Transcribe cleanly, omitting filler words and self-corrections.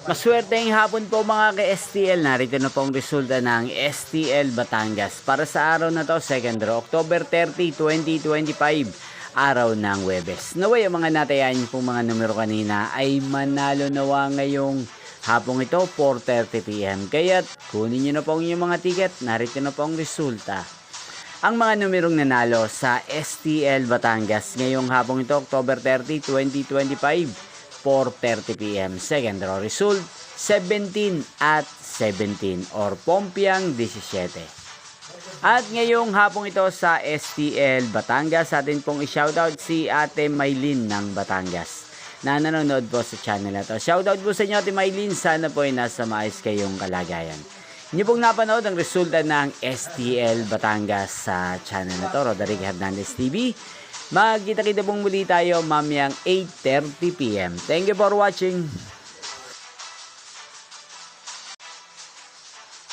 Maswerteng hapon po mga ka-STL. Narito na po ang resulta ng STL Batangas para sa araw na to, 2nd October 30, 2025, araw ng Huwebes. Naway ang mga natayan po mga numero kanina ay manalo nawa ngayong hapong ito, 4:30 PM. Kaya't kunin nyo na po ang inyong mga ticket. Narito na po ang resulta. Ang mga numerong nanalo sa STL Batangas ngayong hapong ito, October 30, 2025, 4:30 PM. Second row result, 17 at 17 or Pompiang 17. At ngayong hapong ito sa STL Batangas, atin pong i-shoutout si Ate Maylin ng Batangas na nanonood po sa channel na to. Shoutout po sa inyo Ate Maylin, sana po ay nasa maayos kayong kalagayan. Inyo pong napanood ang resulta ng STL Batangas sa channel na to, Roderick Hernandez TV. Magkita-kita pong muli tayo mamayang 8:30 PM. Thank you for watching.